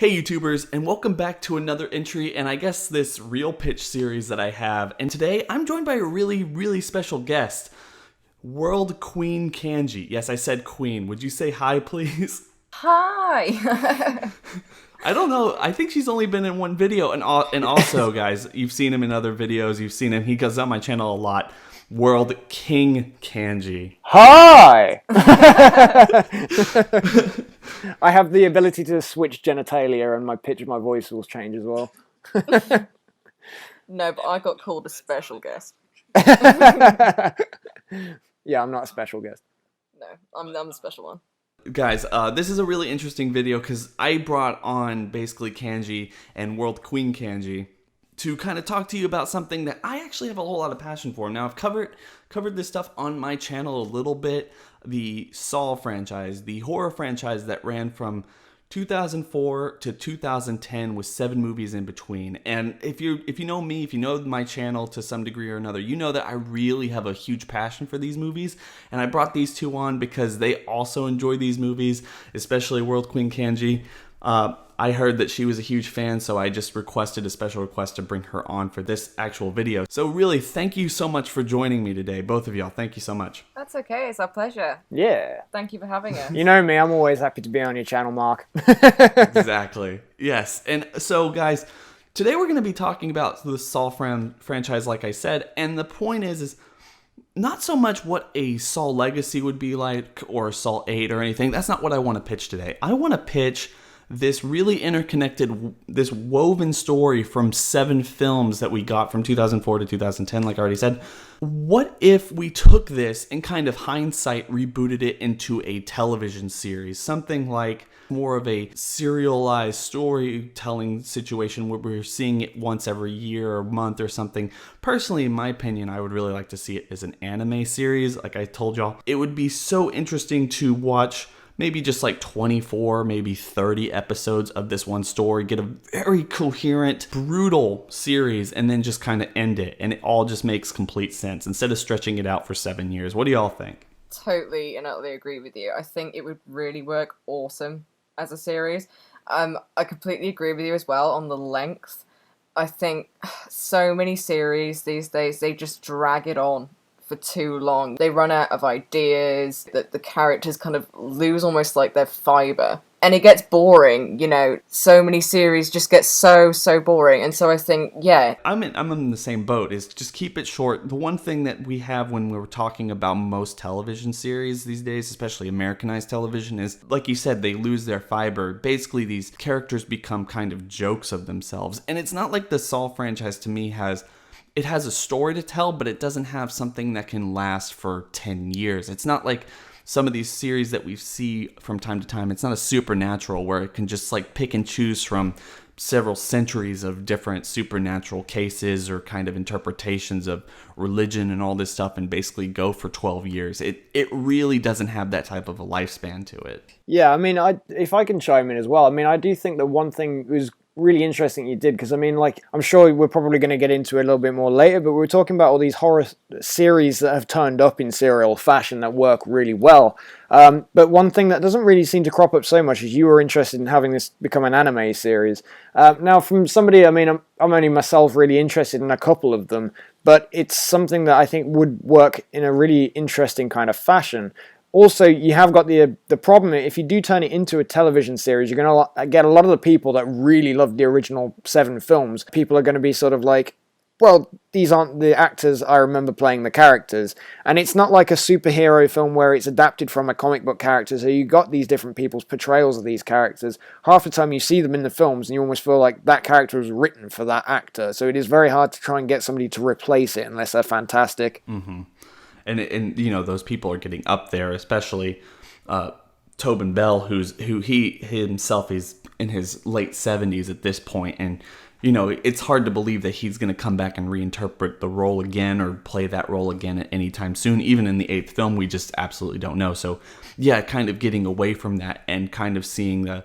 Hey YouTubers, and welcome back to another entry and I guess this real pitch series that I have. And today I'm joined by a really special guest, World Queen Kanji. Yes, I said queen. Would you say hi, please? Hi. I don't know. I think she's only been in one video. And also, guys, you've seen him in other videos. You've seen him. He goes on my channel a lot. World King Kanji. Hi! I have the ability to switch genitalia and my pitch of my voice will change as well. No, but I got called a special guest. Yeah, I'm not a special guest. No, I'm the special one. Guys, this is a really interesting video because I brought on basically Kanji and World Queen Kanji to kind of talk to you about something that I actually have a whole lot of passion for. Now, I've covered this stuff on my channel a little bit. The Saw franchise, the horror franchise that ran from 2004 to 2010 with 7 movies in between. And if you know me, if you know my channel to some degree or another, you know that I really have a huge passion for these movies. And I brought these two on because they also enjoy these movies, especially World Queen Kanji. I heard that she was a huge fan, so I just requested a special request to bring her on for this actual video. So really, thank you so much for joining me today, both of y'all. Thank you so much. That's okay. It's our pleasure. Yeah. Thank you for having us. You know me, I'm always happy to be on your channel, Mark. Exactly. Yes. And so, guys, today we're going to be talking about the Saw franchise, like I said. And the point is not so much what a Saw Legacy would be like or Saw 8 or anything. That's not what I want to pitch today. I want to pitch this really interconnected, this woven story from 7 films that we got from 2004 to 2010, like I already said. What if we took this and kind of hindsight rebooted it into a television series? Something like more of a serialized storytelling situation where we're seeing it once every year or month or something. Personally, in my opinion, I would really like to see it as an anime series. Like I told y'all, it would be so interesting to watch maybe just like 24, maybe 30 episodes of this one story, get a very coherent, brutal series, and then just kind of end it. And it all just makes complete sense instead of stretching it out for 7 years. What do y'all think? Totally and utterly agree with you. I think it would really work awesome as a series. I completely agree with you as well on the length. I think so many series these days, they just drag it on for too long. They run out of ideas, that the characters kind of lose almost like their fiber. And it gets boring, you know. So many series just get so boring. And so I think, yeah. I'm in the same boat, is just keep it short. The one thing that we have when we're talking about most television series these days, especially Americanized television, is, like you said, they lose their fiber. Basically, these characters become kind of jokes of themselves. And it's not like the Saw franchise, to me, has a story to tell, but it doesn't have something that can last for 10 years. It's not like some of these series that we see from time to time. It's not a Supernatural where it can just like pick and choose from several centuries of different supernatural cases or kind of interpretations of religion and all this stuff and basically go for 12 years. It really doesn't have that type of a lifespan to it. Yeah, I mean, if I can chime in as well, I mean, I do think that one thing was really interesting you did, because I mean, like, I'm sure we're probably going to get into it a little bit more later, but we're talking about all these horror series that have turned up in serial fashion that work really well. But one thing that doesn't really seem to crop up so much is you were interested in having this become an anime series. Now, from somebody, I mean, I'm only myself really interested in a couple of them, but it's something that I think would work in a really interesting kind of fashion. Also, you have got the problem, if you do turn it into a television series, you're going to get a lot of the people that really love the original 7 films. People are going to be sort of like, well, these aren't the actors I remember playing the characters. And it's not like a superhero film where it's adapted from a comic book character, so you got these different people's portrayals of these characters. Half the time you see them in the films and you almost feel like that character was written for that actor. So it is very hard to try and get somebody to replace it unless they're fantastic. Mm-hmm. And you know, those people are getting up there, especially Tobin Bell, who he himself is in his late 70s at this point, and you know, it's hard to believe that he's going to come back and reinterpret the role again or play that role again at any time soon. Even in the 8th film, we just absolutely don't know. So yeah, kind of getting away from that and kind of seeing a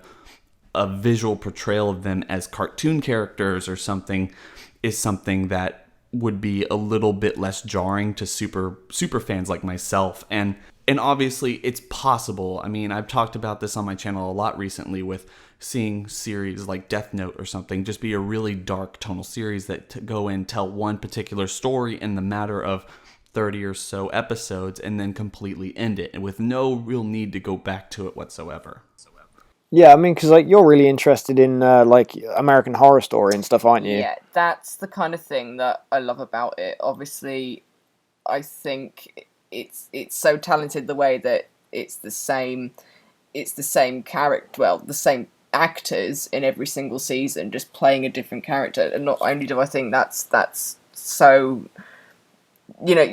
visual portrayal of them as cartoon characters or something is something that would be a little bit less jarring to super fans like myself. And And obviously, it's possible. I mean, I've talked about this on my channel a lot recently with seeing series like Death Note or something just be a really dark tonal series that go in, tell one particular story in the matter of 30 or so episodes and then completely end it, and with no real need to go back to it whatsoever. Yeah, I mean, because like you're really interested in like American Horror Story and stuff, aren't you? Yeah, that's the kind of thing that I love about it. Obviously, I think it's so talented the way that it's the same character, well, the same actors in every single season, just playing a different character. And not only do I think that's so,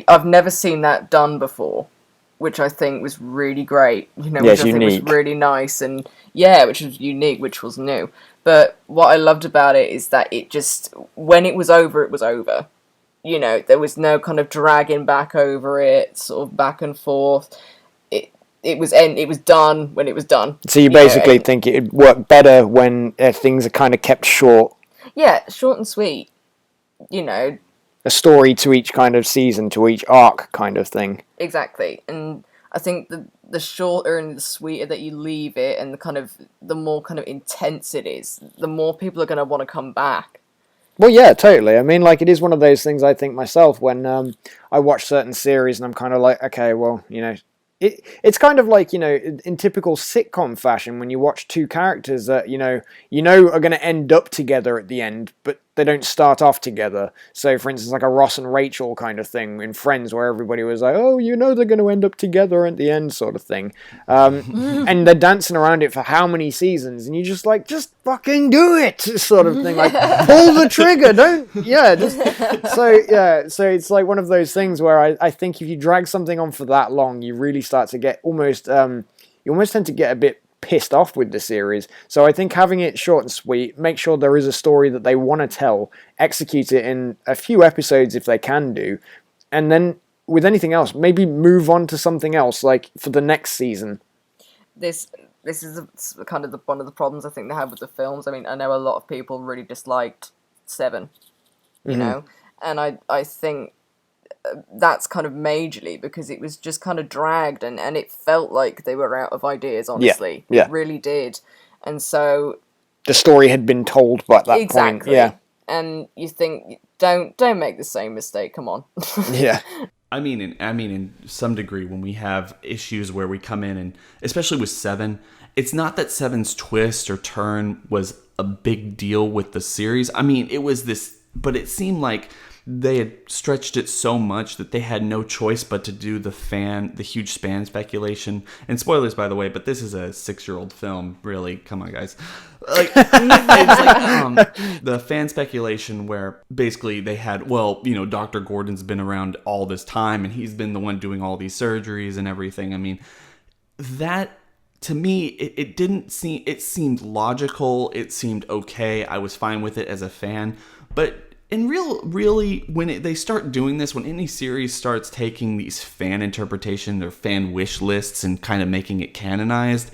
I've never seen that done before, which I think was really great. Which I think was really nice, and which was unique, which was new. But what I loved about it is that it just, when it was over, it was over. There was no kind of dragging back over it, sort of back and forth. It was done when it was done. So you basically think it'd work better when things are kind of kept short. Yeah, short and sweet. A story to each kind of season, to each arc kind of thing. Exactly. And I think the shorter and the sweeter that you leave it, and the more kind of intense it is, the more people are going to want to come back. Well, yeah, totally. I mean, like, it is one of those things, I think, myself, when I watch certain series and I'm kind of like, okay, well, it's kind of like, in typical sitcom fashion, when you watch two characters that, are going to end up together at the end, but they don't start off together. So, for instance, like a Ross and Rachel kind of thing in Friends, where everybody was like, oh, they're going to end up together at the end, sort of thing. And they're dancing around it for how many seasons? And you're just like, just fucking do it, sort of thing. Like, pull the trigger, So it's like one of those things where I think if you drag something on for that long, you really start to get almost, you almost tend to get a bit pissed off with the series. So I think having it short and sweet, make sure there is a story that they want to tell, execute it in a few episodes if they can do, and then with anything else, maybe move on to something else, like for the next season. This is kind of one of the problems I think they have with the films. I mean, I know a lot of people really disliked Seven, and I think that's kind of majorly because it was just kind of dragged and it felt like they were out of ideas, honestly. Yeah. It really did. And so the story had been told by that point. Yeah. And you think, don't make the same mistake, come on. Yeah. I mean, in some degree, when we have issues where we come in, and especially with Seven, it's not that Seven's twist or turn was a big deal with the series. I mean, it was this, but it seemed like they had stretched it so much that they had no choice but to do the huge fan speculation. And spoilers, by the way, but this is a 6-year-old film. Really, come on, guys. Like, it's like the fan speculation where basically they had, Dr. Gordon's been around all this time and he's been the one doing all these surgeries and everything. I mean, that, to me, it seemed logical. It seemed okay. I was fine with it as a fan. But really, when they start doing this, when any series starts taking these fan interpretations or fan wish lists and kind of making it canonized,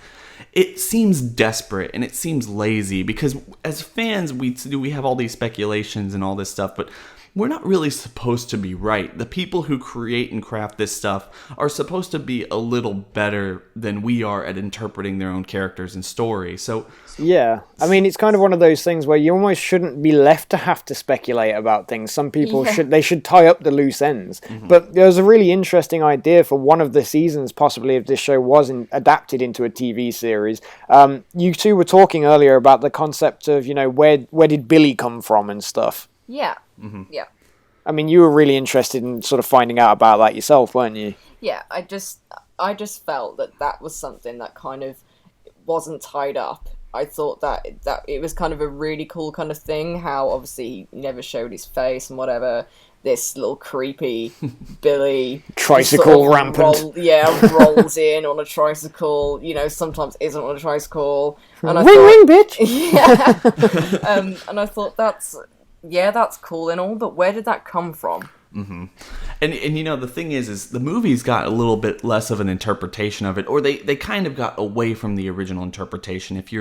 it seems desperate and it seems lazy, because as fans, we have all these speculations and all this stuff, but we're not really supposed to be right. The people who create and craft this stuff are supposed to be a little better than we are at interpreting their own characters and stories. So yeah, I mean, it's kind of one of those things where you almost shouldn't be left to have to speculate about things. Some people should tie up the loose ends. Mm-hmm. But there was a really interesting idea for one of the seasons, possibly, if this show was adapted into a TV series. You two were talking earlier about the concept of, where did Billy come from and stuff. Yeah. Mm-hmm. Yeah. I mean, you were really interested in sort of finding out about that yourself, weren't you? Yeah, I just felt that was something that kind of wasn't tied up. I thought that it was kind of a really cool kind of thing, how obviously he never showed his face and whatever. This little creepy Billy tricycle rampant rolls in on a tricycle, sometimes isn't on a tricycle. And I ring, bitch! Yeah. And I thought that's cool and all, but where did that come from? Mm-hmm. And the thing is the movies got a little bit less of an interpretation of it, or they kind of got away from the original interpretation. If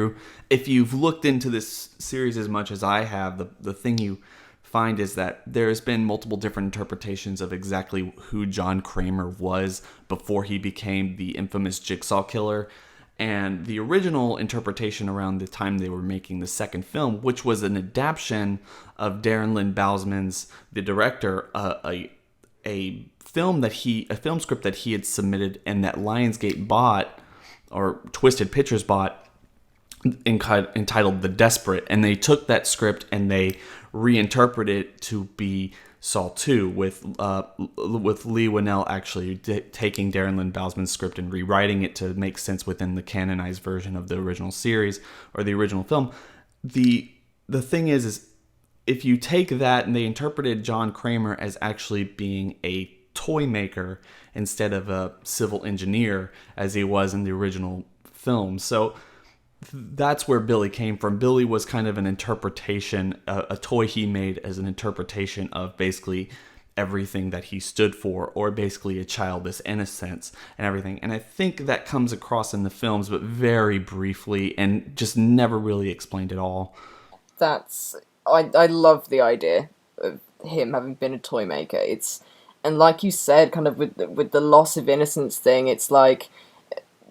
you've looked into this series as much as I have, the thing you find is that there's been multiple different interpretations of exactly who John Kramer was before he became the infamous Jigsaw Killer. And the original interpretation around the time they were making the second film, which was an adaptation of Darren Lynn Bousman's, the director, a film script that he had submitted and that Lionsgate bought, or Twisted Pictures bought, entitled The Desperate, and they took that script and they reinterpreted it to be Saw 2 with Lee Winnell actually taking Darren Lynn Bousman's script and rewriting it to make sense within the canonized version of the original series or the original film. The thing is if you take that, and they interpreted John Kramer as actually being a toy maker instead of a civil engineer as he was in the original film. So that's where Billy came from. Billy was kind of an interpretation, a toy he made as an interpretation of basically everything that he stood for, or basically a childish innocence and everything. And I think that comes across in the films, but very briefly and just never really explained at all. I love the idea of him having been a toy maker. And like you said, kind of with the loss of innocence thing, it's like,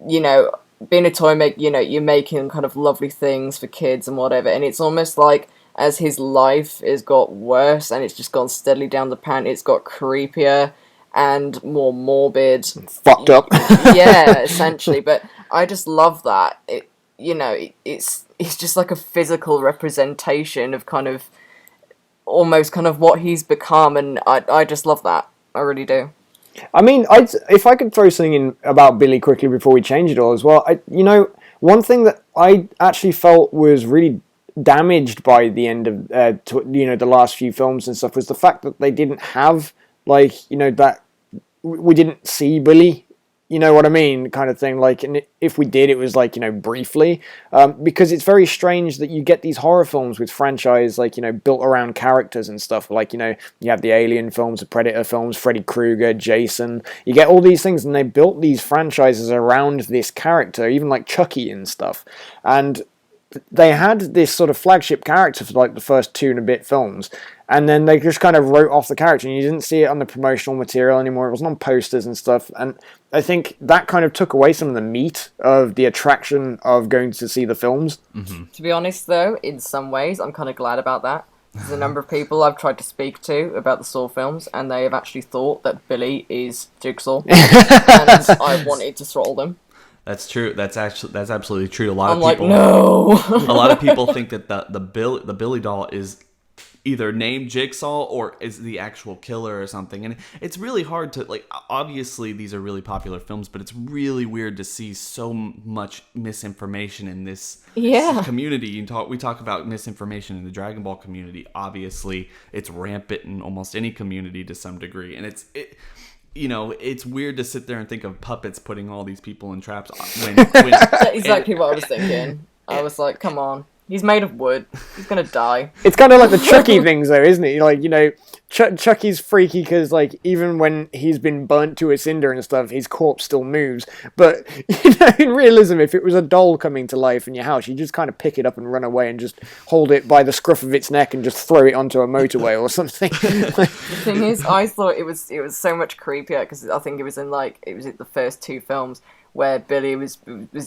you know, being a toy maker, you know, you're making kind of lovely things for kids and whatever, and it's almost like as his life has got worse and it's just gone steadily down the pan, it's got creepier and more morbid. Fucked up. Yeah, essentially. But I just love that. It's just like a physical representation of kind of almost kind of what he's become, and I just love that. I really do. I mean, if I could throw something in about Billy quickly before we change it all as well. One thing that I actually felt was really damaged by the end of the last few films and stuff was the fact that they didn't have that we didn't see Billy. You know what I mean? Kind of thing. Like, and if we did, it was like, briefly. Because it's very strange that you get these horror films with franchise, built around characters and stuff. Like, you have the Alien films, the Predator films, Freddy Krueger, Jason. You get all these things, and they built these franchises around this character, even like Chucky and stuff. And they had this sort of flagship character for like the first 2 and a bit films. And then they just kind of wrote off the character, and you didn't see it on the promotional material anymore. It wasn't on posters and stuff. And I think that kind of took away some of the meat of the attraction of going to see the films. Mm-hmm. To be honest, though, in some ways, I'm kind of glad about that. There's a number of people I've tried to speak to about the Saw films, and they have actually thought that Billy is Jigsaw. And I wanted to throttle them. That's true. That's absolutely true. A lot I'm of people, like, no. A lot of people think that the Billy doll is either named Jigsaw or is the actual killer or something, and it's really hard to obviously these are really popular films, but it's really weird to see so much misinformation in this community. We talk about misinformation in the Dragon Ball community. Obviously it's rampant in almost any community to some degree, and it's weird to sit there and think of puppets putting all these people in traps when That's exactly what I was thinking. I was like, come on. He's made of wood. He's gonna die. It's kind of like the Chucky things, though, isn't it? Chucky's freaky because, even when he's been burnt to a cinder and stuff, his corpse still moves. But, in realism, if it was a doll coming to life in your house, you just kind of pick it up and run away and just hold it by the scruff of its neck and just throw it onto a motorway or something. The thing is, I thought it was so much creepier because I think it was in the first 2 films, where Billy was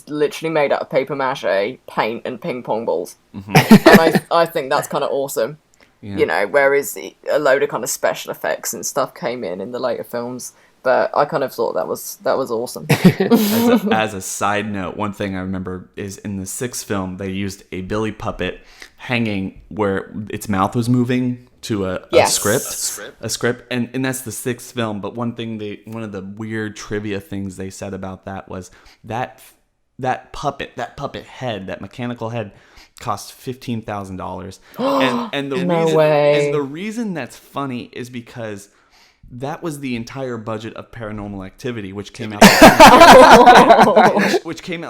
literally made out of paper mache, paint, and ping pong balls. Mm-hmm. And I think that's kind of awesome. Yeah. Whereas a load of kind of special effects and stuff came in the later films. But I kind of thought that was awesome. As a side note, one thing I remember is in the 6th film, they used a Billy puppet hanging where its mouth was moving to a script, and that's the 6th film. But one of the weird trivia things they said about that was that puppet head, that mechanical head, cost $15,000. and the reason that's funny is because that was the entire budget of Paranormal Activity, which came out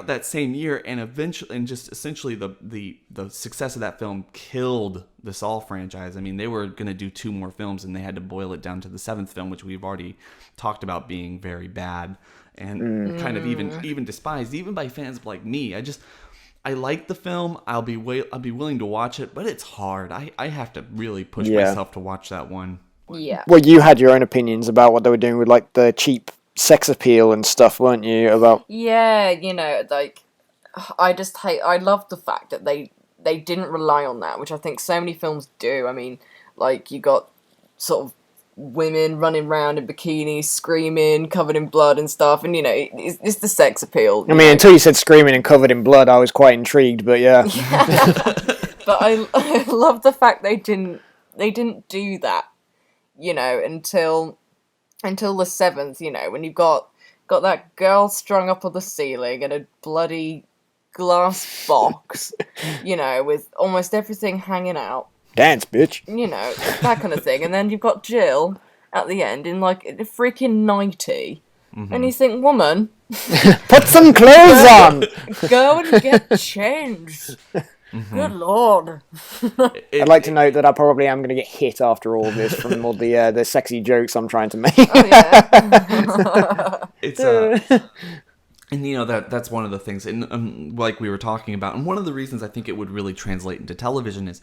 that same year, and eventually, and just essentially the success of that film killed the Saw franchise. I mean, they were going to do 2 more films, and they had to boil it down to the 7th film, which we've already talked about being very bad and kind of even despised, even by fans like me. I like the film. I'll be willing to watch it, but it's hard. I have to really push Yeah. myself to watch that one. Yeah. Well, you had your own opinions about what they were doing with like the cheap sex appeal and stuff, weren't you? About Yeah, like I love the fact that they didn't rely on that, which I think so many films do. I mean, like you got sort of women running around in bikinis, screaming, covered in blood and stuff, and it's the sex appeal. I mean, until you said screaming and covered in blood, I was quite intrigued. But yeah. But I love the fact they didn't do that, until the seventh, when you've got that girl strung up on the ceiling in a bloody glass box, with almost everything hanging out. Dance, bitch. That kind of thing. And then you've got Jill at the end in like a freaking nightie. Mm-hmm. And you think, woman, put some clothes on. Go and get changed. Mm-hmm. Good lord. I'd like to note that I probably am going to get hit after all this from all the sexy jokes I'm trying to make. Oh, yeah. It's and that's one of the things, and like we were talking about, and one of the reasons I think it would really translate into television is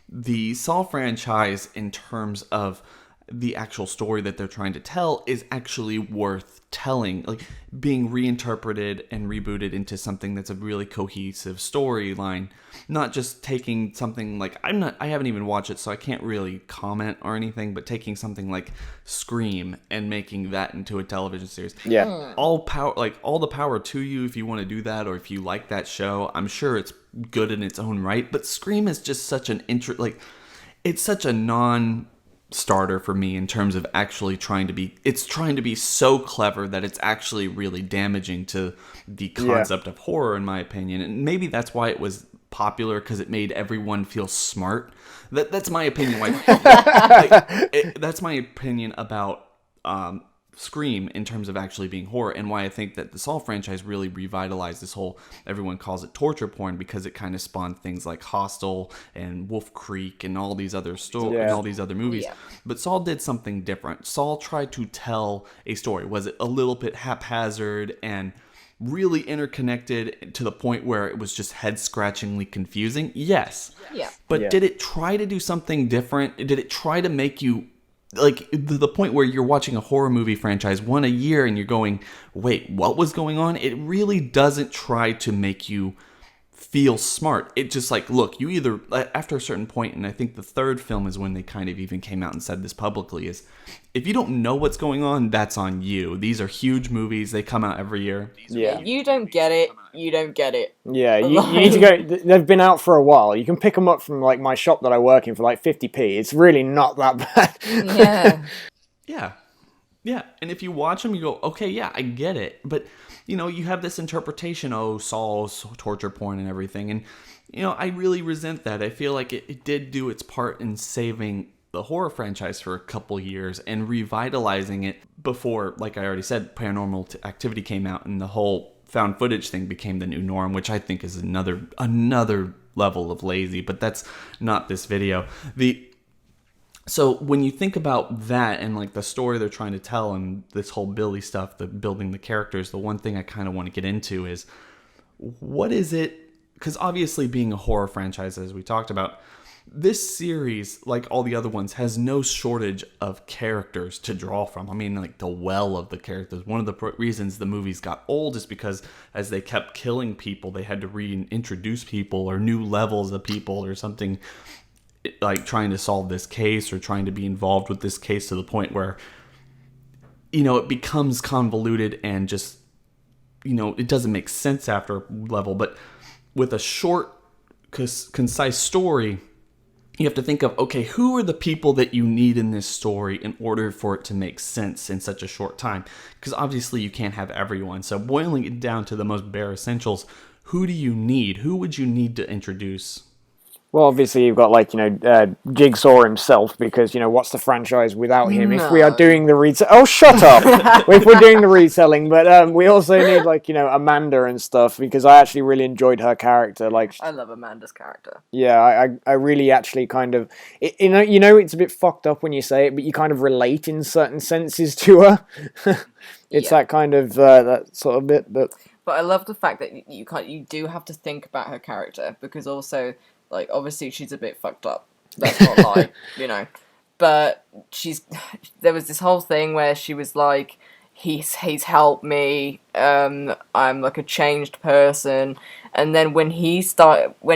the Saw franchise, in terms of the actual story that they're trying to tell, is actually worth telling, like being reinterpreted and rebooted into something that's a really cohesive storyline, not just taking something like I haven't even watched it, so I can't really comment or anything, but taking something like Scream and making that into a television series. Yeah. All the power to you if you want to do that, or if you like that show. I'm sure it's good in its own right, but Scream is just such an it's such a non-starter for me in terms of actually trying to be so clever that it's actually really damaging to the concept of horror, in my opinion. And maybe that's why it was popular, because it made everyone feel smart. That's my opinion. That's my opinion about Scream in terms of actually being horror, and why I think that the Saw franchise really revitalized this whole, everyone calls it torture porn, because it kind of spawned things like Hostel and Wolf Creek and all these other and all these other movies. Yeah. But Saw did something different. Saw tried to tell a story. Was it a little bit haphazard and really interconnected to the point where it was just head-scratchingly confusing? Yes. Yeah. But did it try to do something different? Did it try to make you, like, the point where you're watching a horror movie franchise one a year and you're going, wait, what was going on? It really doesn't try to make you feel smart. It just like, look, you either, after a certain point, and I think the third film is when they kind of even came out and said this publicly, is if you don't know what's going on, that's on you. These are huge movies. They come out every year. Yeah. You don't get it. You don't get it. Yeah, you need to go. They've been out for a while. You can pick them up from like my shop that I work in for like 50p. It's really not that bad. Yeah. Yeah. And if you watch them, you go, okay, yeah, I get it. But, you have this interpretation, Saw's torture porn and everything. And, I really resent that. I feel like it did do its part in saving the horror franchise for a couple years and revitalizing it before, like I already said, Paranormal Activity came out and the whole found footage thing became the new norm, which I think is another level of lazy, but that's not this video. So when you think about that and like the story they're trying to tell and this whole Billy stuff, the building the characters, the one thing I kind of want to get into is, what is it? Because obviously being a horror franchise, as we talked about, this series, like all the other ones, has no shortage of characters to draw from. I mean, like the well of the characters. One of the reasons the movies got old is because as they kept killing people, they had to reintroduce people or new levels of people or something, like trying to solve this case or trying to be involved with this case to the point where, it becomes convoluted and just, it doesn't make sense after a level. But with a short, concise story, you have to think of, okay, who are the people that you need in this story in order for it to make sense in such a short time? Because obviously you can't have everyone. So boiling it down to the most bare essentials, who do you need? Who would you need to introduce? Well, obviously you've got Jigsaw himself, because what's the franchise without him? No. If we are doing the oh, shut up! If we're doing the retelling, but we also need Amanda and stuff, because I actually really enjoyed her character. I love Amanda's character. Yeah, I really actually kind of it's a bit fucked up when you say it, but you kind of relate in certain senses to her. It's that kind of that sort of bit, but. But I love the fact that you do have to think about her character, because also, like, obviously she's a bit fucked up. Let's not lie, you know. But there was this whole thing where she was like, he's helped me. I'm like a changed person. And then when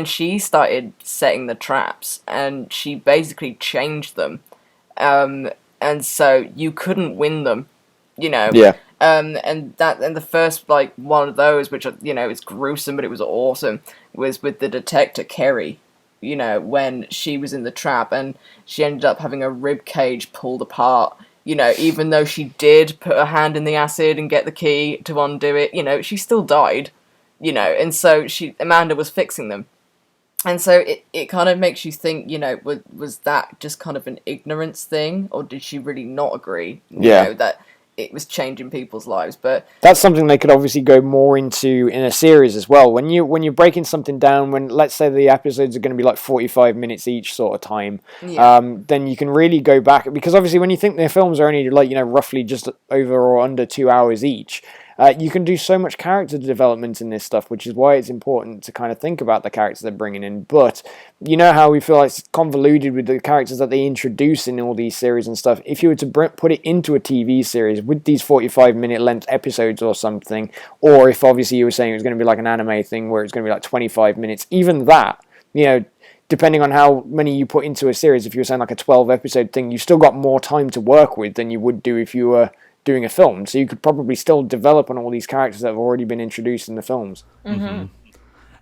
she started setting the traps, and she basically changed them, and so you couldn't win them, you know. Yeah. And the first, like, one of those, which, you know, is gruesome, but it was awesome, was with the detector Kerry, you know, when she was in the trap and she ended up having a rib cage pulled apart, you know, even though she did put her hand in the acid and get the key to undo it, you know, she still died, you know, and so Amanda was fixing them. And so it kind of makes you think, you know, was that just kind of an ignorance thing, or did she really not agree, you know, that it was changing people's lives? But that's something they could obviously go more into in a series as well. When you're breaking something down, when, let's say, the episodes are going to be like 45 minutes each sort of time, then you can really go back, because obviously when you think their films are only, like, you know, roughly just over or under 2 hours each, you can do so much character development in this stuff, which is why it's important to kind of think about the characters they're bringing in. But you know how we feel like it's convoluted with the characters that they introduce in all these series and stuff. If you were to put it into a TV series with these 45-minute length episodes or something, or if obviously you were saying it was going to be like an anime thing where it's going to be like 25 minutes, even that, you know, depending on how many you put into a series, if you were saying like a 12-episode thing, you still got more time to work with than you would do if you were doing a film. So you could probably still develop on all these characters that have already been introduced in the films. Mm-hmm.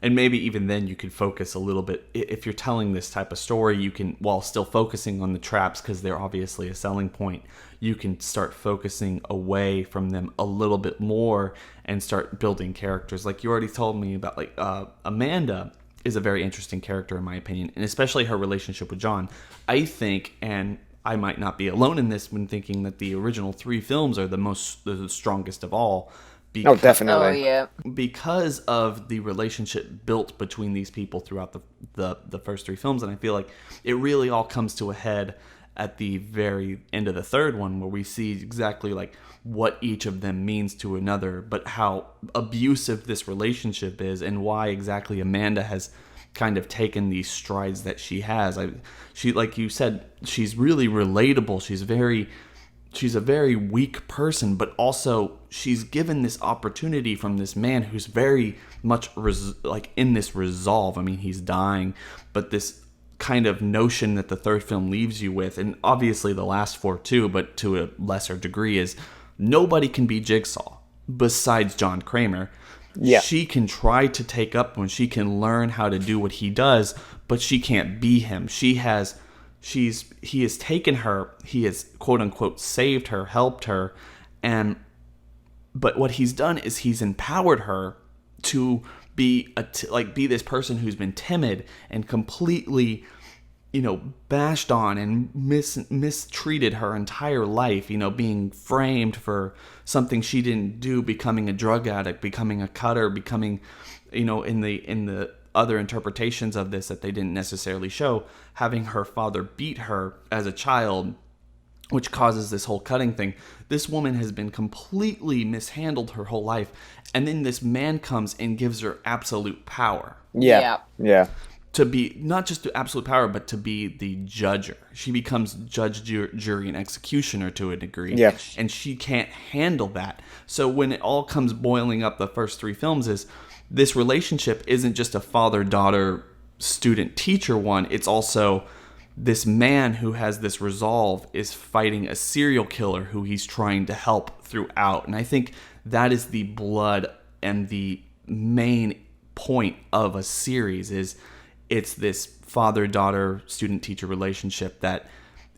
And maybe even then you could focus a little bit. If you're telling this type of story, you can, while still focusing on the traps, because they're obviously a selling point, you can start focusing away from them a little bit more and start building characters. Like you already told me about, like, Amanda is a very interesting character in my opinion, and especially her relationship with John. I think, and I might not be alone in this when thinking that the original 3 films are the strongest of all. Because, definitely. Oh, yeah. Because of the relationship built between these people throughout the first 3 films, and I feel like it really all comes to a head at the very end of the third one, where we see exactly like what each of them means to another, but how abusive this relationship is, and why exactly Amanda has kind of taken these strides that she has. She, like you said, she's really relatable. She's a very weak person, but also she's given this opportunity from this man who's very much in this resolve. I mean, he's dying, but this kind of notion that the third film leaves you with, and obviously the last 4 too, but to a lesser degree, is nobody can be Jigsaw besides John Kramer. Yeah. She can try to take up when she can learn how to do what he does, but she can't be him. He has taken her, he has quote unquote saved her, helped her, but what he's done is he's empowered her to be be this person who's been timid and completely, you know, bashed on and mistreated her entire life, you know, being framed for something she didn't do, becoming a drug addict, becoming a cutter, becoming, you know, in the other interpretations of this that they didn't necessarily show, having her father beat her as a child, which causes this whole cutting thing. This woman has been completely mishandled her whole life, and then this man comes and gives her absolute power. Yeah. To be not just to absolute power, but to be the judger. She becomes judge, jury, and executioner to a degree. Yeah. And she can't handle that. So when it all comes boiling up, the first 3 films is this relationship isn't just a father-daughter, student-teacher one. It's also this man who has this resolve is fighting a serial killer who he's trying to help throughout. And I think that is the blood and the main point of a series is it's this father-daughter, student-teacher relationship that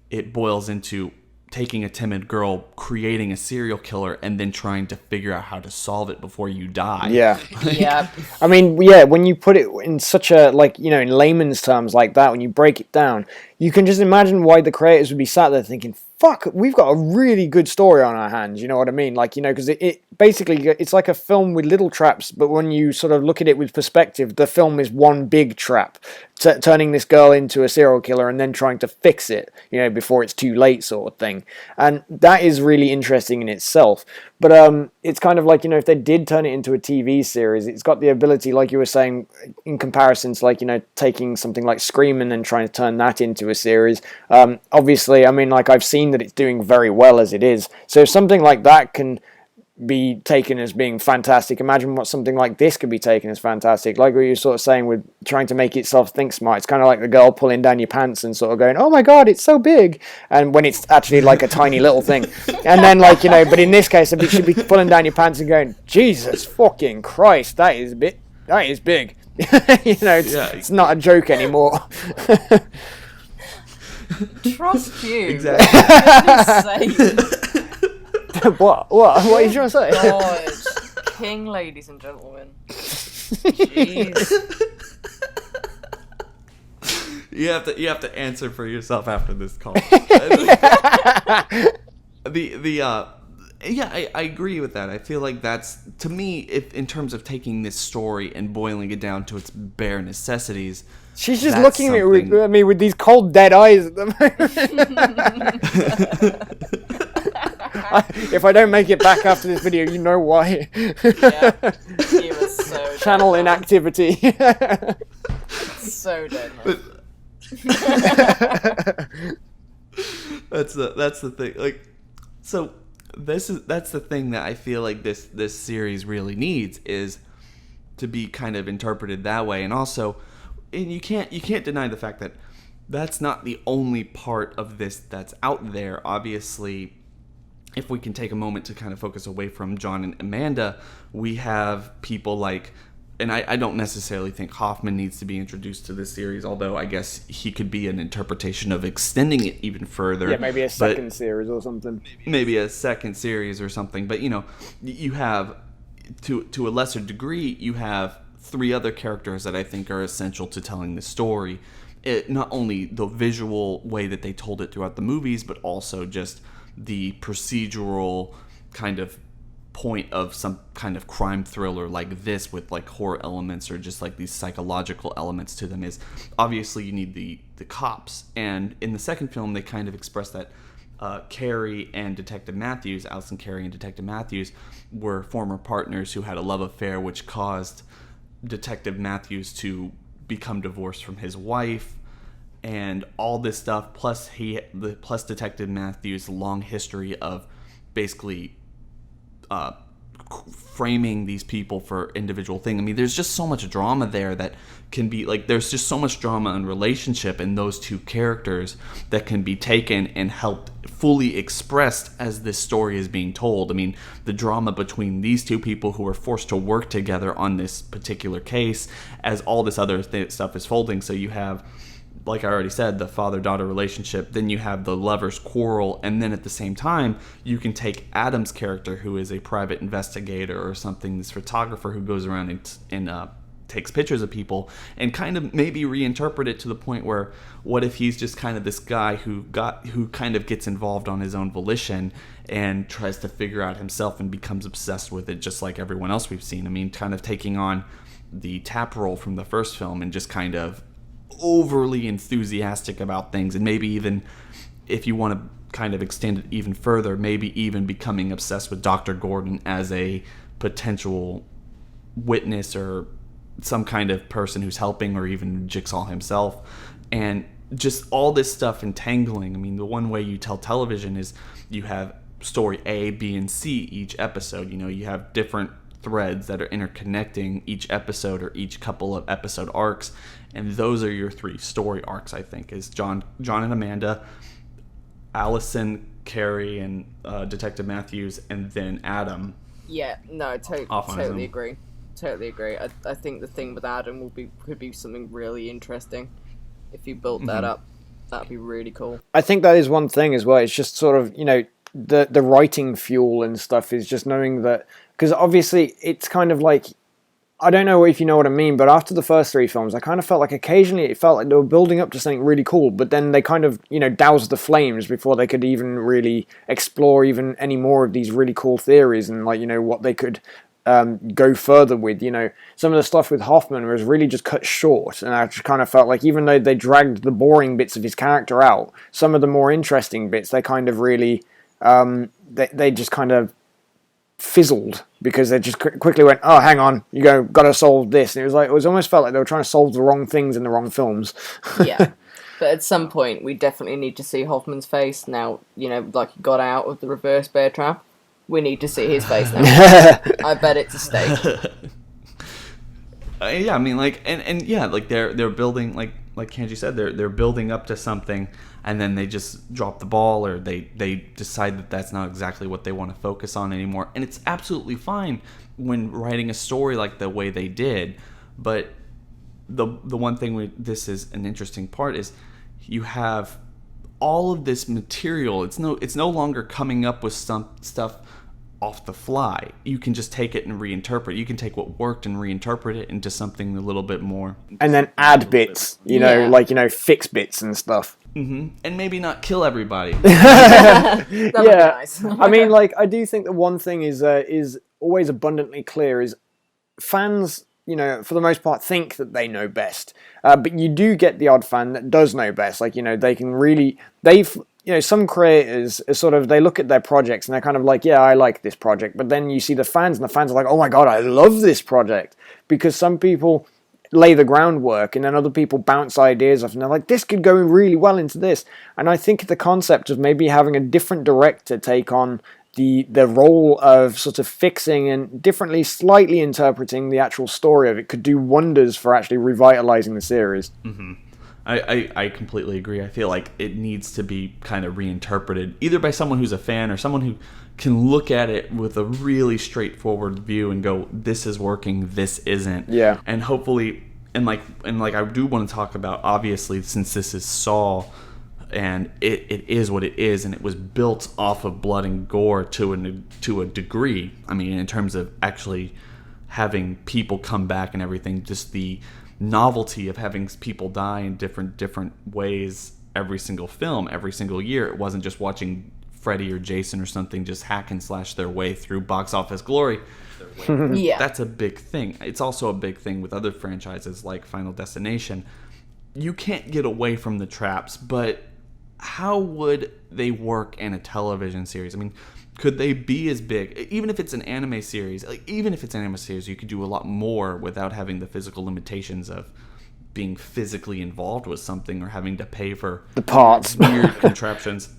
it boils into taking a timid girl, creating a serial killer, and then trying to figure out how to solve it before you die. Yeah. Yeah. I mean, yeah, when you put it in such a, like, you know, in layman's terms like that, when you break it down, you can just imagine why the creators would be sat there thinking, fuck, we've got a really good story on our hands, you know what I mean? Like, you know, because it basically, it's like a film with little traps, but when you sort of look at it with perspective, the film is one big trap, turning this girl into a serial killer and then trying to fix it, you know, before it's too late sort of thing. And that is really interesting in itself. But it's kind of like, if they did turn it into a TV series, it's got the ability, like you were saying, in comparison to, like, taking something like Scream and then trying to turn that into a series. Obviously, I mean, like, I've seen that it's doing very well as it is. So if something like that can be taken as being fantastic, imagine what something like this could be taken as fantastic. Like what you're sort of saying with trying to make itself think smart. It's kind of like the girl pulling down your pants and sort of going, oh my god, it's so big, and when it's actually like a tiny little thing. And then, like, but in this case it should be pulling down your pants and going, Jesus fucking Christ, that is big. It's not a joke anymore. Trust you. Exactly. What are you trying to say? God. King, ladies and gentlemen. Jeez. You have to answer for yourself after this call. I agree with that. I feel like that's, to me, if in terms of taking this story and boiling it down to its bare necessities. She's just looking at me with these cold, dead eyes at the moment. If I don't make it back after this video, you know why. Yeah, he was so channel dead, inactivity. So dead, man. That's the thing. Like, so that's the thing that I feel like this series really needs, is to be kind of interpreted that way. And also, and you can't deny the fact that that's not the only part of this that's out there. Obviously, if we can take a moment to kind of focus away from John and Amanda, we have people like, and I don't necessarily think Hoffman needs to be introduced to this series, although I guess he could be an interpretation of extending it even further. Yeah, maybe a second series or something. Maybe a second series or something. But, you have, to a lesser degree, you have three other characters that I think are essential to telling the story. Not only the visual way that they told it throughout the movies, but also just the procedural kind of point of some kind of crime thriller like this, with like horror elements or just like these psychological elements to them, is obviously you need the cops. And in the second film, they kind of express that Carrie and Detective Matthews, Allison Carey and Detective Matthews, were former partners who had a love affair, which caused Detective Matthews to become divorced from his wife, and all this stuff, plus Detective Matthews' long history of basically framing these people for individual things. I mean, there's just so much drama there that can be, like, there's just so much drama and relationship in those two characters that can be taken and helped fully expressed as this story is being told. I mean, the drama between these two people who are forced to work together on this particular case as all this other stuff is folding. So you have, like I already said, the father-daughter relationship, then you have the lovers' quarrel, and then at the same time, you can take Adam's character, who is a private investigator or something, this photographer who goes around and takes pictures of people, and kind of maybe reinterpret it to the point where, what if he's just kind of this guy who kind of gets involved on his own volition and tries to figure out himself and becomes obsessed with it, just like everyone else we've seen. I mean, kind of taking on the tap role from the first film and just kind of overly enthusiastic about things, and maybe even, if you want to kind of extend it even further, maybe even becoming obsessed with Dr. Gordon as a potential witness or some kind of person who's helping, or even Jigsaw himself, and just all this stuff entangling. I mean, the one way you tell television is you have story A, B, and C each episode. You have different threads that are interconnecting each episode or each couple of episode arcs, and those are your three story arcs, I think, is John and Amanda, Allison, Carrie, and Detective Matthews, and then Adam. Yeah, no, totally agree. Totally agree. I think the thing with Adam could be something really interesting. If you built that up, that'd be really cool. I think that is one thing as well. It's just sort of, the writing fuel and stuff is just knowing that, because obviously it's kind of like, I don't know if you know what I mean, but after the first three films, I kind of felt like occasionally it felt like they were building up to something really cool, but then they kind of, doused the flames before they could even really explore even any more of these really cool theories and, like, what they could go further with. Some of the stuff with Hoffman was really just cut short, and I just kind of felt like, even though they dragged the boring bits of his character out, some of the more interesting bits, they kind of really, they just kind of fizzled because they just quickly went, oh, hang on, gotta solve this. And it was almost felt like they were trying to solve the wrong things in the wrong films. Yeah. But at some point, we definitely need to see Hoffman's face. Now, like he got out of the reverse bear trap. We need to see his face now. I bet it's a stake. Yeah, I mean, like, and yeah, like they're building, like Kanji said, they're building up to something, and then they just drop the ball, or they decide that that's not exactly what they want to focus on anymore, and it's absolutely fine when writing a story like the way they did. But the one thing this is an interesting part is you have all of this material. It's no longer coming up with some stuff off the fly. You can just take it and reinterpret. You can take what worked and reinterpret it into something a little bit more. And then add bits, fix bits and stuff. Mm-hmm. And maybe not kill everybody. That would be nice. I mean, like, I do think that one thing is always abundantly clear is fans, for the most part, think that they know best. But you do get the odd fan that does know best. Like, they can really... some creators are sort of, they look at their projects and they're kind of like, yeah, I like this project. But then you see the fans, and the fans are like, oh my God, I love this project. Because some people lay the groundwork, and then other people bounce ideas off, and they're like, this could go really well into this. And I think the concept of maybe having a different director take on the role of sort of fixing and differently, slightly interpreting the actual story of it could do wonders for actually revitalizing the series. Mm-hmm. I completely agree. I feel like it needs to be kind of reinterpreted, either by someone who's a fan or someone who can look at it with a really straightforward view and go, this is working, this isn't. Yeah. And hopefully, and like I do want to talk about, obviously, since this is Saw, and it is what it is, and it was built off of blood and gore to a degree. I mean, in terms of actually having people come back and everything, just the novelty of having people die in different ways every single film, every single year. It wasn't just watching Freddy or Jason or something just hack and slash their way through box office glory. Yeah. That's a big thing. It's also a big thing with other franchises like Final Destination. You can't get away from the traps, but how would they work in a television series? I mean, could they be as big? Even if it's an anime series, you could do a lot more without having the physical limitations of being physically involved with something or having to pay for the parts, weird contraptions.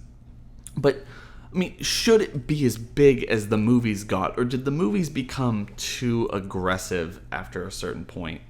But I mean, should it be as big as the movies got, or did the movies become too aggressive after a certain point?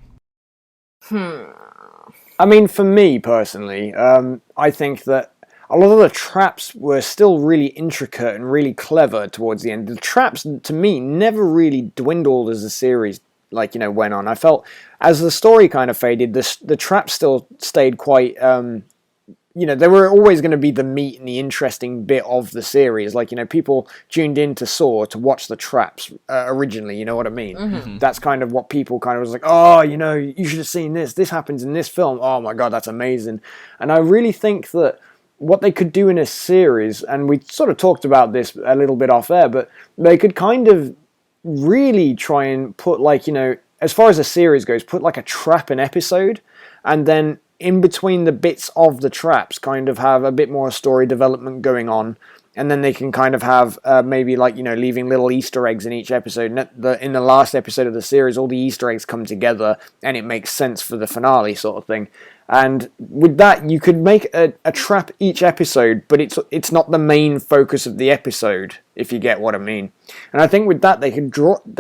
I mean, for me personally, I think that a lot of the traps were still really intricate and really clever towards the end. The traps, to me, never really dwindled as the series, went on. I felt, as the story kind of faded, the traps still stayed quite, they were always going to be the meat and the interesting bit of the series. People tuned into Saw to watch the traps originally, you know what I mean? Mm-hmm. That's kind of what people kind of was like, oh, you should have seen this. This happens in this film. Oh my God, that's amazing. And I really think that what they could do in a series, and we sort of talked about this a little bit off air, but they could kind of really try and put, as far as a series goes, put a trap an episode, and then in between the bits of the traps kind of have a bit more story development going on, and then they can kind of have maybe leaving little Easter eggs in each episode. In the last episode of the series, all the Easter eggs come together, and it makes sense for the finale sort of thing. And with that, you could make a trap each episode, but it's not the main focus of the episode, if you get what I mean. And I think with that, they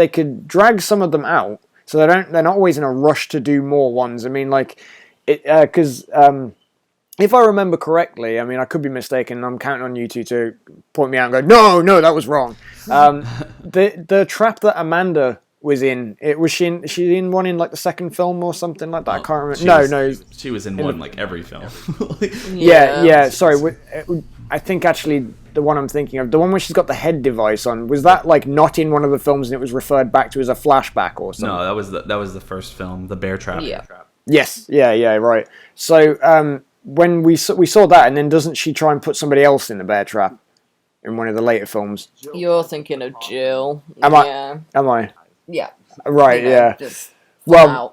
could drag some of them out, so they're not always in a rush to do more ones. I mean, because if I remember correctly, I mean, I could be mistaken. I'm counting on you two to point me out and go, no, that was wrong. The trap that Amanda was in, was she in one in the second film or something like that? I can't remember. She was in one every film. Yeah. Sorry, I think actually the one I'm thinking of, the one where she's got the head device on, was that not in one of the films and it was referred back to as a flashback or something? No, that was the first film, the bear trap. Yeah. Yes. Yeah. Right. So when we saw that, and then doesn't she try and put somebody else in the bear trap in one of the later films? You're thinking of Jill. Am I? Yeah. Right, yeah. out.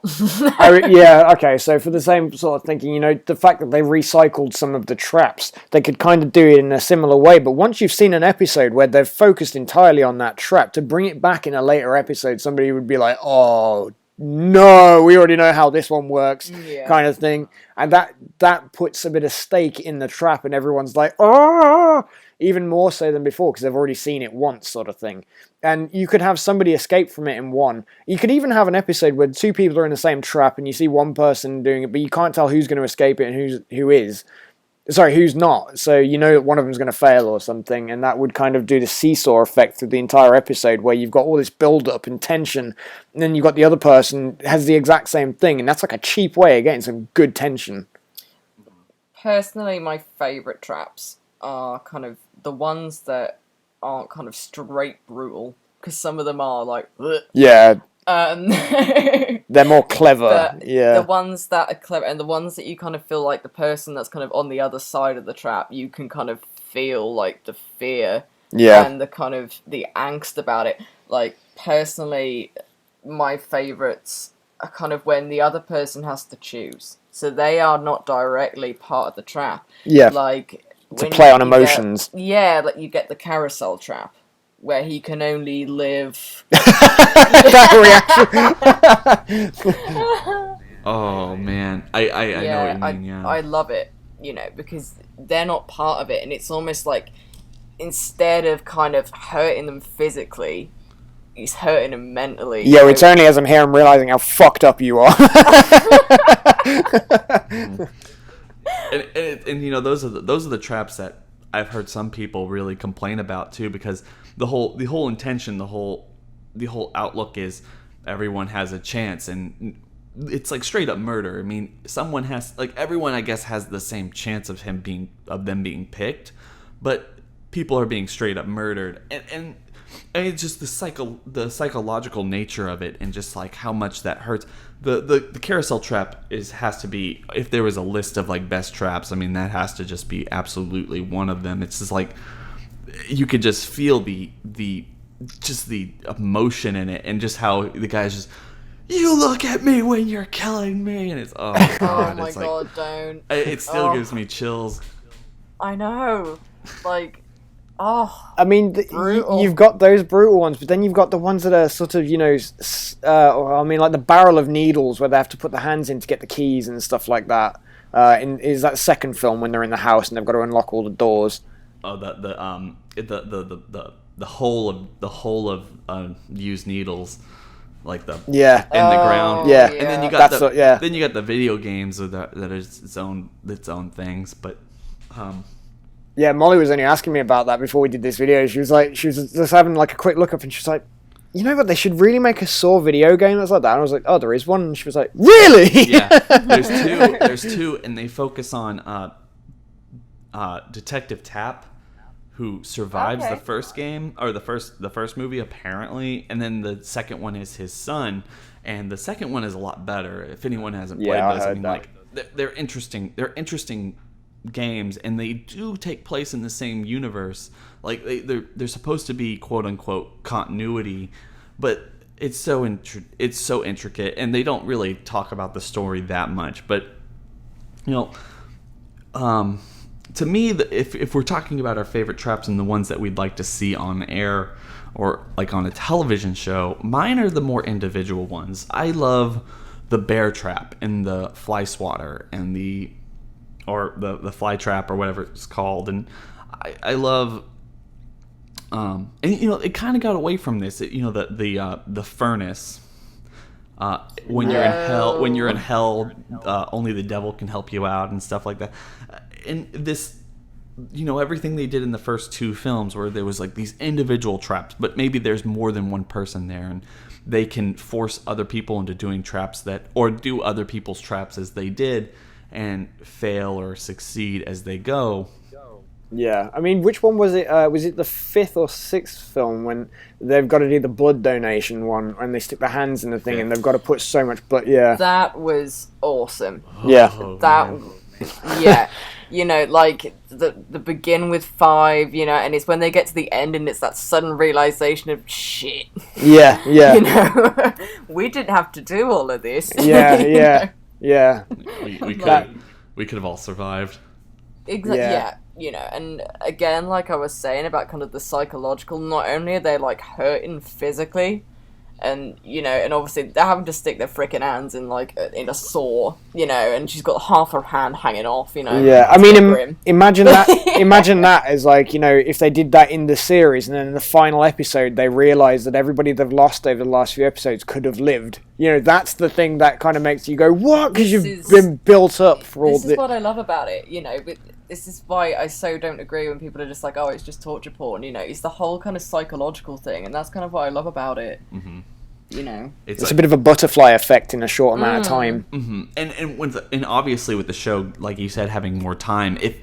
Yeah, okay, so for the same sort of thinking, you know, the fact that they recycled some of the traps, they could kind of do it in a similar way, but once you've seen an episode where they've focused entirely on that trap, to bring it back in a later episode, somebody would be like, oh, no, we already know how this one works, kind of thing. And that puts a bit of stake in the trap, and everyone's like, oh, even more so than before, because they've already seen it once, sort of thing. And you could have somebody escape from it in one. You could even have an episode where two people are in the same trap, and you see one person doing it, but you can't tell who's going to escape it and who's not. So you know that one of them's going to fail or something, and that would kind of do the seesaw effect through the entire episode, where you've got all this build-up and tension, and then you've got the other person has the exact same thing, and that's like a cheap way of getting some good tension. Personally, my favourite traps are kind of the ones that aren't kind of straight brutal, because some of them are like, ugh. Yeah. They're more clever. The ones that are clever, and the ones that you kind of feel like the person that's kind of on the other side of the trap, you can kind of feel like the fear and the kind of the angst about it. Like, personally, my favourites are kind of when the other person has to choose. So they are not directly part of the trap. Yeah. Like, to play on emotions. Like you get the carousel trap, where he can only live. That reaction. Oh man, I know what you mean. Yeah, I love it. You know, because they're not part of it, and it's almost like instead of kind of hurting them physically, he's hurting them mentally. Yeah, it's only as I'm here I'm realizing how fucked up you are. And you know, those are the traps that I've heard some people really complain about too, because the whole intention, the whole outlook is everyone has a chance, and it's like straight up murder. I mean, someone has, like, everyone I guess has the same chance of them being picked, but people are being straight up murdered, and it's just the psychological nature of it, and just like how much that hurts. The carousel trap has to be, if there was a list of like best traps, I mean, that has to just be absolutely one of them. It's just like you could just feel the emotion in it, and just how the guy's just, you look at me when you're killing me, and it's oh god, oh my it's god, like, don't. It still gives me chills. I know, like. Oh, I mean, you've got those brutal ones, but then you've got the ones that are sort of, you know, I mean, like the barrel of needles, where they have to put the hands in to get the keys and stuff like that. Is that second film when they're in the house and they've got to unlock all the doors? Oh, the hole of used needles, like the in the ground. Yeah, and then you got then you got the video games that is its own things, but. Yeah, Molly was only asking me about that before we did this video. She was just having like a quick look up, and she was like, you know what, they should really make a Saw video game that's like that. And I was like, oh, there is one. And she was like, really? Yeah, there's two, and they focus on Detective Tapp, who survives the first game, or the first movie apparently, and then the second one is his son, and the second one is a lot better. If anyone hasn't played those, I mean, like, they're interesting. They're interesting games, and they do take place in the same universe. Like, they're supposed to be quote unquote continuity, but it's so intricate, and they don't really talk about the story that much. But you know, to me, if we're talking about our favorite traps and the ones that we'd like to see on air or like on a television show, mine are the more individual ones. I love the bear trap and the fly swatter and the fly trap, or whatever it's called. And I love, and you know, it kind of got away from this. You know, the furnace. When you're in hell, only the devil can help you out, and stuff like that. And this, you know, everything they did in the first two films, where there was like these individual traps, but maybe there's more than one person there, and they can force other people into doing traps or do other people's traps as they did, and fail or succeed as they go. Yeah, I mean, which one was it? Was it the fifth or sixth film when they've got to do the blood donation one, and they stick their hands in the thing, and they've got to put so much blood? Yeah, that was awesome. Yeah, Yeah. You know, like the begin with 5, you know, and it's when they get to the end and it's that sudden realization of shit. Yeah, yeah. You know, we didn't have to do all of this. Yeah, yeah, yeah. We could have all survived. Exactly. Yeah, you know, and again, like I was saying about kind of the psychological, not only are they like hurting physically, and you know, and obviously they're having to stick their frickin' hands in like in a saw, you know, and she's got half her hand hanging off, you know. Yeah, I mean, imagine that. Imagine that as like, you know, if they did that in the series, and then in the final episode they realised that everybody they've lost over the last few episodes could have lived. You know, that's the thing that kind of makes you go, what? Because you've been built up for all this. This is what I love about it, you know. But this is why I so don't agree when people are just like, oh, it's just torture porn. You know, it's the whole kind of psychological thing, and that's kind of what I love about it. Mm-hmm. You know, it's like a bit of a butterfly effect in a short amount of time. Mm-hmm. And obviously with the show, like you said, having more time, if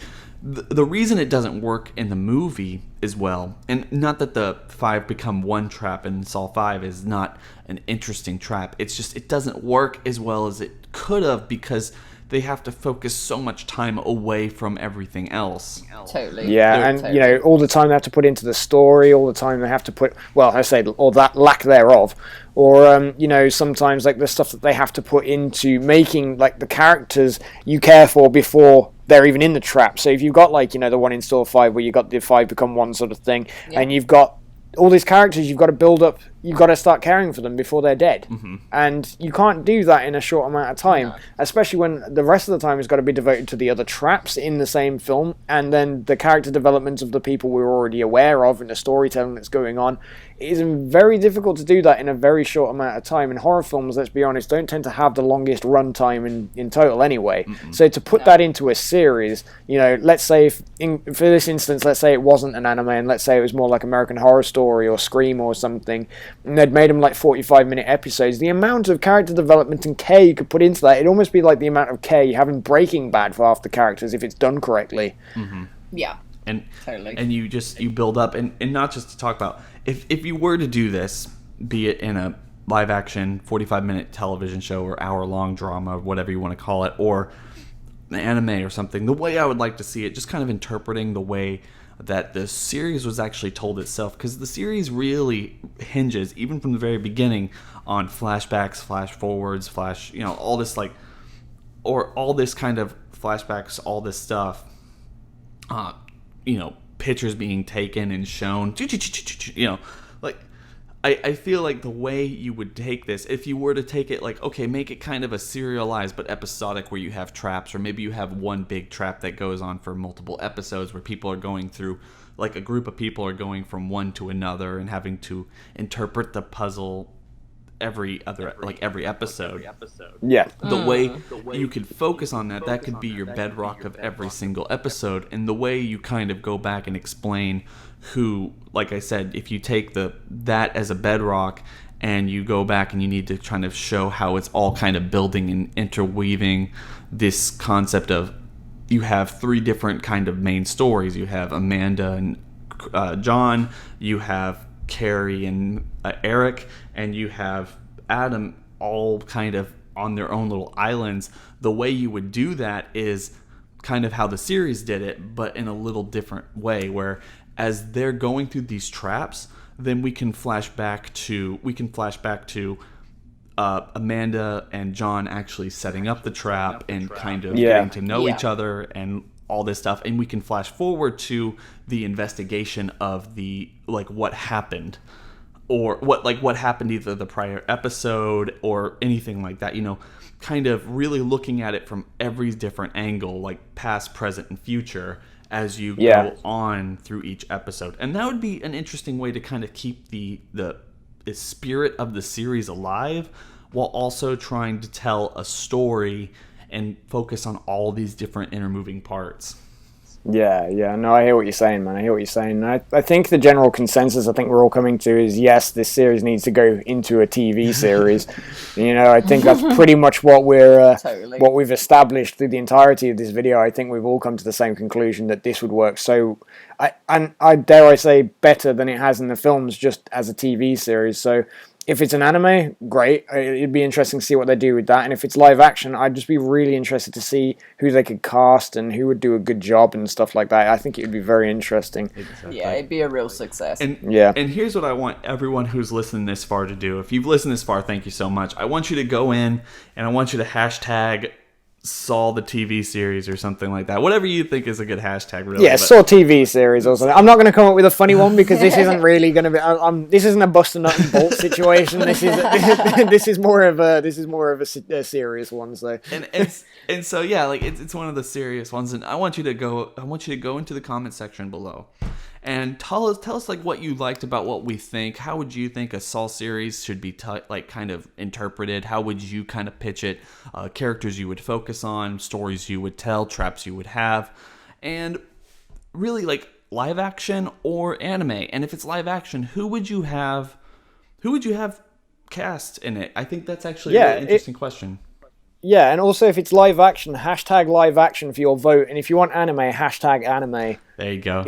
the reason it doesn't work in the movie as well, and not that the 5 become one trap in Saw 5 is not an interesting trap, it's just it doesn't work as well as it could have because they have to focus so much time away from everything else. Totally. Yeah, and you know, all the time they have to put into the story, all the time they have to put, well, I say, or that lack thereof, or you know, sometimes like the stuff that they have to put into making like the characters you care for before they're even in the trap. So if you've got like, you know, the one in Saw 5 where you got the 5 become one sort of thing, and you've got all these characters you've got to build up, you've got to start caring for them before they're dead. Mm-hmm. And you can't do that in a short amount of time, especially when the rest of the time has got to be devoted to the other traps in the same film, and then the character development of the people we're already aware of and the storytelling that's going on. It is very difficult to do that in a very short amount of time, and horror films, let's be honest, don't tend to have the longest run time in total anyway. Mm-hmm. So to put that into a series, you know, let's say for this instance, let's say it wasn't an anime, and let's say it was more like American Horror Story or Scream or something, and they'd made them like 45-minute episodes, the amount of character development and care you could put into that, it'd almost be like the amount of care you have in Breaking Bad for half the characters if it's done correctly. Mm-hmm. Yeah. And totally. And you build up, and not just to talk about, if you were to do this, be it in a live action 45-minute television show or hour-long drama, whatever you want to call it, or an anime or something, the way I would like to see it, just kind of interpreting the way that the series was actually told itself, because the series really hinges, even from the very beginning, on flashbacks, flash forwards, all this like, or all this kind of flashbacks, all this stuff, you know, pictures being taken and shown, you know, like, I feel like the way you would take this, if you were to take it like, okay, make it kind of a serialized but episodic where you have traps, or maybe you have one big trap that goes on for multiple episodes where people are going through, like a group of people are going from one to another and having to interpret the puzzle every episode. Yeah. The way you could focus on that could be your bedrock of every single episode, and the way you kind of go back and explain who, like I said, if you take that as a bedrock and you go back and you need to kind of show how it's all kind of building and interweaving this concept of, you have 3 different kind of main stories. You have Amanda and John, you have Carrie and Eric, and you have Adam, all kind of on their own little islands. The way you would do that is kind of how the series did it, but in a little different way, where as they're going through these traps, then we can flash back to Amanda and John actually setting up the trap and kind of getting to know each other and all this stuff, and we can flash forward to the investigation of the, like, what happened, or what happened either the prior episode or anything like that, you know, kind of really looking at it from every different angle, like past, present, and future, as you go on through each episode. And that would be an interesting way to kind of keep the spirit of the series alive, while also trying to tell a story and focus on all these different intermoving parts. Yeah, no, I hear what you're saying, man. I hear what you're saying. I think the general consensus I think we're all coming to is, yes, this series needs to go into a TV series. You know, I think that's pretty much what what we've established through the entirety of this video. I think we've all come to the same conclusion that this would work. So, I dare I say, better than it has in the films, just as a TV series. So, If it's an anime, great. It'd be interesting to see what they do with that. And if it's live action, I'd just be really interested to see who they could cast and who would do a good job and stuff like that. I think it would be very interesting. Exactly. Yeah, it'd be a real success. And Yeah. And here's what I want everyone who's listened this far to do. If you've listened this far, thank you so much. I want you to go in and I want you to hashtag Saw the TV series or something like that. Whatever you think is a good hashtag, really. Yeah, Saw TV series or something. I'm not going to come up with a funny one because this isn't really going to be. This isn't a Buster Nut and Bolt situation. This is more of a serious one. So and so yeah, like it's one of the serious ones. And I want you to go into the comment section below and tell us like what you liked about what we think. How would you think a Saw series should be kind of interpreted? How would you kind of pitch it? Characters you would focus on, stories you would tell, traps you would have, and really like live action or anime. And if it's live action, who would you have cast in it? I think that's actually a really interesting question. Yeah, and also if it's live action, hashtag live action for your vote, and if you want anime, hashtag anime. There you go.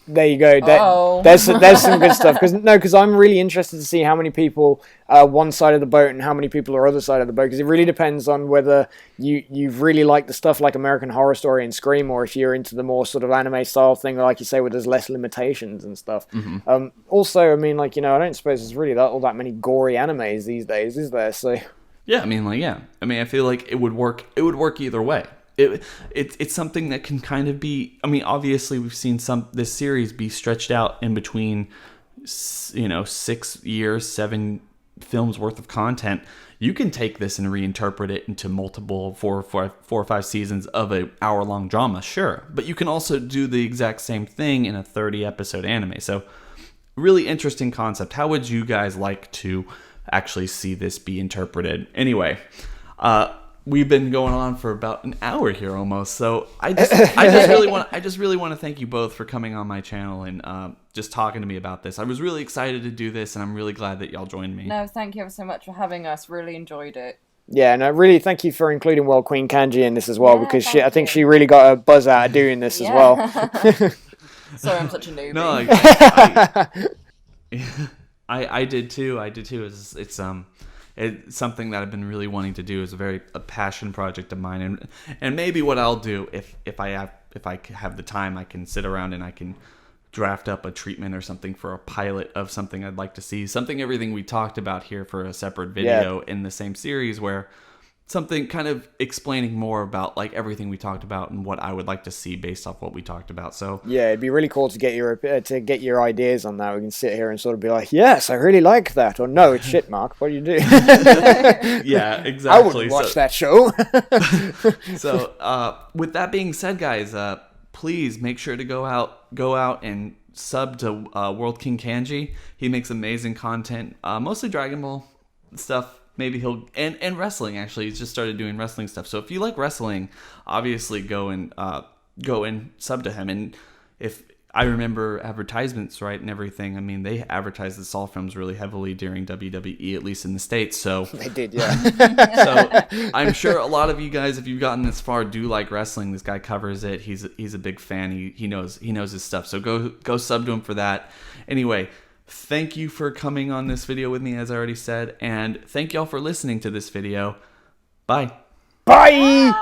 There you go. There's some good stuff. Because I'm really interested to see how many people are one side of the boat and how many people are other side of the boat. Because it really depends on whether you really like the stuff like American Horror Story and Scream, or if you're into the more sort of anime style thing, like you say, where there's less limitations and stuff. Mm-hmm. Also, I mean, like, I don't suppose there's really all that many gory animes these days, is there? So yeah, I mean, I feel like it would work. It would work either way. It's something that can kind of be. I mean, obviously, we've seen this series be stretched out in between, 6 years, 7 films worth of content. You can take this and reinterpret it into multiple 4 or 5 seasons of an hour-long drama, sure. But you can also do the exact same thing in a 30-episode anime. So, really interesting concept. How would you guys like to actually see this be interpreted? Anyway, we've been going on for about an hour here almost, so I just really want to thank you both for coming on my channel and just talking to me about this. I was really excited to do this, and I'm really glad that y'all joined me. No, thank you ever so much for having us. Really enjoyed it. Yeah, and really thank you for including World Queen Kanji in this as well, because I think she really got a buzz out of doing this as well. Sorry, I'm such a newbie. No, I did too. It's something that I've been really wanting to do. Is a passion project of mine, and maybe what I'll do if I have the time, I can sit around and I can draft up a treatment or something for a pilot of something I'd like to see. Everything we talked about here for a separate video in the same series, where something kind of explaining more about like everything we talked about and what I would like to see based off what we talked about. So yeah, it'd be really cool to get your ideas on that. We can sit here and sort of be like, yes, I really like that, or no, it's shit, Mark. What do you do? Yeah, exactly. I wouldn't watch that show. So with that being said, guys, please make sure to go out and sub to World King Kanji. He makes amazing content, mostly Dragon Ball stuff. Maybe he'll and wrestling. Actually, he's just started doing wrestling stuff. So if you like wrestling, obviously go and sub to him. And if I remember advertisements right and everything, I mean they advertised the Saw films really heavily during WWE, at least in the States. So they did, yeah. So I'm sure a lot of you guys, if you've gotten this far, do like wrestling. This guy covers it. He's a big fan. He knows his stuff. So go sub to him for that. Anyway. Thank you for coming on this video with me, as I already said, and thank y'all for listening to this video. Bye. Bye!